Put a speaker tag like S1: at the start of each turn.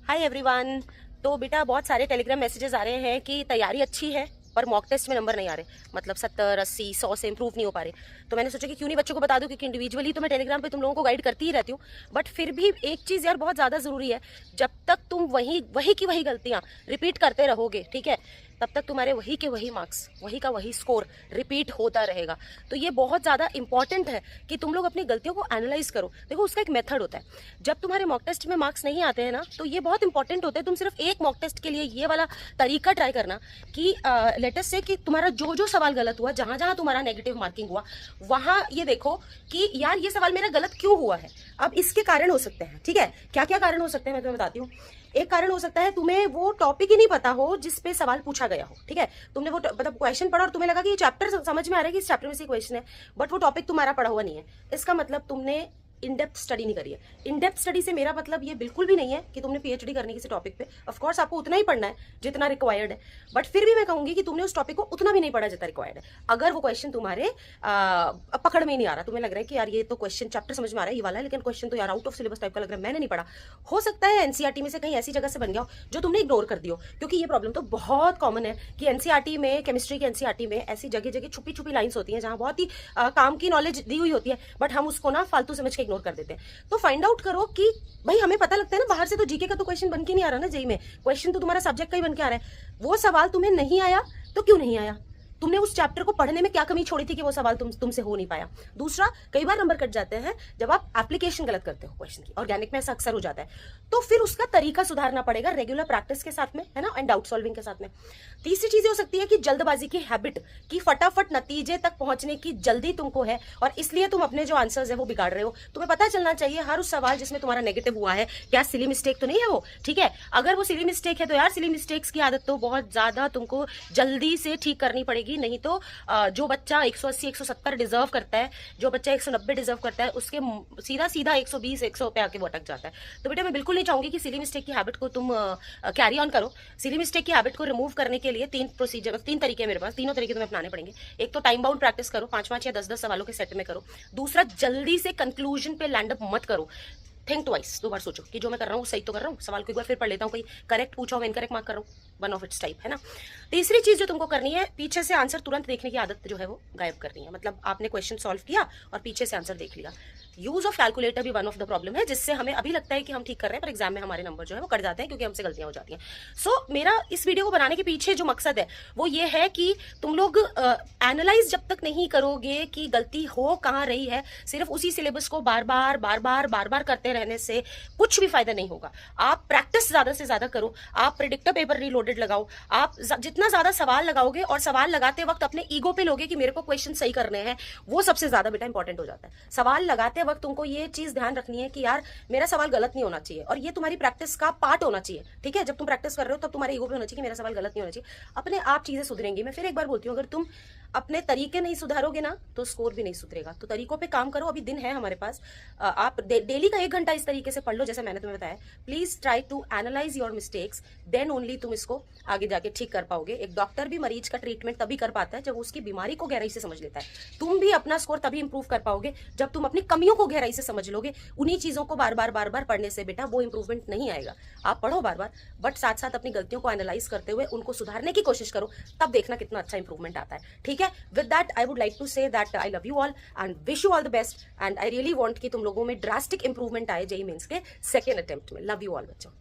S1: Hi everyone. तो बेटा बहुत सारे टेलीग्राम मैसेजेस आ रहे हैं कि तैयारी अच्छी है पर मॉक टेस्ट में नंबर नहीं आ रहे, मतलब 70, 80, 100 से इंप्रूव नहीं हो पा रहे। तो मैंने सोचा कि क्यों नहीं बच्चों को बता दूं, क्योंकि इंडिविजुअली तो मैं टेलीग्राम पे तुम लोगों को गाइड करती ही रहती हूँ, बट फिर भी एक चीज़ यार बहुत ज़्यादा ज़रूरी है। जब तक तुम वही वही की वही गलतियाँ रिपीट करते रहोगे, ठीक है, तब तक तुम्हारे वही के वही मार्क्स, वही का वही स्कोर रिपीट होता रहेगा। तो ये बहुत ज़्यादा इंपॉर्टेंट है कि तुम लोग अपनी गलतियों को एनालाइज करो। देखो उसका एक मेथड होता है। जब तुम्हारे मॉक टेस्ट में मार्क्स नहीं आते हैं ना, तो ये बहुत इंपॉर्टेंट होता है। तुम सिर्फ एक मॉक टेस्ट के लिए ये वाला तरीका ट्राई करना कि लेटेस्ट से कि तुम्हारा जो जो सवाल गलत हुआ, जहां जहां तुम्हारा नेगेटिव मार्किंग हुआ, वहां ये देखो कि यार ये सवाल मेरा गलत क्यों हुआ है। अब इसके कारण हो सकते हैं, ठीक है, क्या क्या कारण हो सकते हैं मैं तुम्हें बताती हूँ। एक कारण हो सकता है तुम्हें वो टॉपिक ही नहीं पता हो जिस पे सवाल पूछा गया हो, ठीक है। तुमने वो मतलब क्वेश्चन पढ़ा और तुम्हें लगा कि ये चैप्टर समझ में आ रहा है कि इस चैप्टर में से क्वेश्चन है, बट वो टॉपिक तुम्हारा पढ़ा हुआ नहीं है। इसका मतलब तुमने इन डेप्थ स्टडी नहीं करी है। इन डेप्थ स्टडी से मेरा मतलब ये बिल्कुल भी नहीं है कि तुमने पीएचडी करनी किसी टॉपिक पे। ऑफ कोर्स आपको उतना ही पढ़ना है जितना रिक्वायर्ड है, बट फिर भी मैं कहूंगी कि तुमने उस टॉपिक को उतना भी नहीं पढ़ा जितना रिक्वायर्ड है। अगर वो क्वेश्चन तुम्हारे पकड़ में ही नहीं आ रहा, तुम्हें लग रहा है कि यार ये तो क्वेश्चन चैप्टर समझ में आ रहा है ये वाला है, लेकिन क्वेश्चन तो यार आउट ऑफ सिलेबस टाइप का लग रहा है, मैंने नहीं पढ़ा। हो सकता है एनसीईआरटी में से कहीं ऐसी जगह से बन गया हो जो तुमने इग्नोर कर दियो, क्योंकि ये प्रॉब्लम तो बहुत कॉमन है कि एनसीईआरटी में, केमिस्ट्री की एनसीईआरटी में ऐसी जगह जगह छुपी छुपी लाइन्स होती हैं जहां बहुत ही काम की नॉलेज दी हुई होती है, बट हम उसको ना फालतू समझ के इग्नोर कर देते हैं। तो फाइंड आउट करो कि भाई हमें पता लगता है ना बाहर से, तो जीके का तो क्वेश्चन बन के नहीं आ रहा ना, जेई में क्वेश्चन तो तुम्हारा सब्जेक्ट का ही बन के आ रहा है। वो सवाल तुम्हें नहीं आया तो क्यों नहीं आया, तुमने उस चैप्टर को पढ़ने में क्या कमी छोड़ी थी कि वो सवाल तुमसे हो नहीं पाया। दूसरा, कई बार नंबर कट जाते हैं जब आप एप्लीकेशन गलत करते हो क्वेश्चन की, ऑर्गेनिक में ऐसा अक्सर हो जाता है। तो फिर उसका तरीका सुधारना पड़ेगा रेगुलर प्रैक्टिस के साथ में, है ना, एंड डाउट सॉल्विंग के साथ में। तीसरी चीज हो सकती है कि जल्दबाजी की हैबिट, की फटाफट नतीजे तक पहुंचने की जल्दी तुमको है और इसलिए तुम अपने जो आंसर्स है वो बिगाड़ रहे हो। तुम्हें पता चलना चाहिए हर उस सवाल जिसमें तुम्हारा नेगेटिव हुआ है क्या सिली मिस्टेक तो नहीं है वो, ठीक है। अगर वो सिली मिस्टेक है तो यार सिली मिस्टेक्स की आदत तो बहुत ज्यादा तुमको जल्दी से ठीक करनी पड़ेगी, नहीं तो जो बच्चा 180 170 डिजर्व करता है, जो बच्चा 190 डिजर्व करता है, उसके सीधा सीधा 120 100 पे आके वो अटक जाता है। तो बेटा मैं बिल्कुल नहीं चाहूंगी कि सिली मिस्टेक की हैबिट को तुम कैरी ऑन करो। सिली मिस्टेक की हैबिट को रिमूव करने के लिए तीन तरीके मेरे पास, तीनों तरीके तुम्हें अपनाने पड़ेंगे। एक तो टाइम बाउंड प्रैक्टिस करो, 5 या 10 सवालों के सेट में करो। दूसरा, जल्दी से कंक्लूजन पे लैंड अप मत करो। थिंक ट्वाइस, 2 बार सोचो कि जो मैं कर रहा हूँ सही तो कर रहा हूँ, सवाल को एक बार फिर पढ़ लेता हूँ, कहीं करेक्ट पूछा हूँ, इनकरेक्ट मार्क कर रहा हूँ, वन ऑफ इट्स टाइप, है ना। तीसरी चीज जो तुमको करनी है, पीछे से आंसर तुरंत देखने की आदत जो है वो गायब करनी है। मतलब आपने क्वेश्चन सॉल्व किया और पीछे से आंसर देख लिया। यूज ऑफ कैलकुलेटर भी वन ऑफ द प्रॉब्लम है, जिससे हमें अभी लगता है कि हम ठीक कर रहे हैं पर एग्जाम में हमारे नंबर जो है वो कट जाते हैं क्योंकि हमसे गलतियां हो जाती हैं। सो मेरा इस वीडियो को बनाने के पीछे जो मकसद है वो ये है कि तुम लोग एनालाइज जब तक नहीं करोगे कि गलती हो कहाँ रही है, सिर्फ उसी सिलेबस को बार बार करते रहने से कुछ भी फायदा नहीं होगा। आप प्रैक्टिस ज्यादा से ज्यादा करो, आप प्रेडिक्टर पेपर रीलोडेड लगाओ। आप जितना ज्यादा सवाल लगाओगे और सवाल लगाते वक्त अपने ईगो पे लोगे कि मेरे को क्वेश्चन सही करने हैं, वो सबसे ज्यादा बेटा इंपॉर्टेंट हो जाता है। सवाल लगाते वक्त तुमको ये चीज ध्यान रखनी है कि यार मेरा सवाल गलत नहीं होना चाहिए, और ये तुम्हारी प्रैक्टिस का पार्ट होना चाहिए, ठीक है। जब तुम प्रैक्टिस कर रहे हो तब तुम्हारे ईगो पे होना चाहिए कि मेरा सवाल गलत नहीं होना चाहिए। अपने आप चीजें सुधरेंगी। मैं फिर एक बार बोलती हूँ, अगर तुम अपने तरीके नहीं सुधारोगे ना तो स्कोर भी नहीं सुधरेगा। तो तरीकों पे काम करो, अभी दिन है हमारे पास। आप डेली का 1 घंटा इस तरीके से पढ़ लो जैसे मैंने तुम्हें बताया। Please try to analyse your mistakes, then only तुम इसको आगे जाके ठीक कर पाओगे। एक डॉक्टर भी मरीज का ट्रीटमेंट तभी कर पाता है जब उसकी बीमारी को गहराई से समझ लेता है। तुम भी अपना स्कोर तभी इंप्रूव कर पाओगे जब तुम अपनी कमियों को गहराई से समझ लोगे। उन्हीं चीजों को बार बार पढ़ने से बेटा वो इंप्रूवमेंट नहीं आएगा। आप पढ़ो बार बार, बट साथ साथ अपनी गलतियों को एनालाइज करते हुए उनको सुधारने की कोशिश करो, तब देखना कितना अच्छा इंप्रूवमेंट आता है, ठीक है। With that I would like to say that I love you all and wish you all the best, and I really want कि तुम लोगों में ड्रास्टिक इंप्रूवमेंट आए जेईई मेंस के सेकेंड अटेम्प्ट में। लव यू ऑल बच्चों।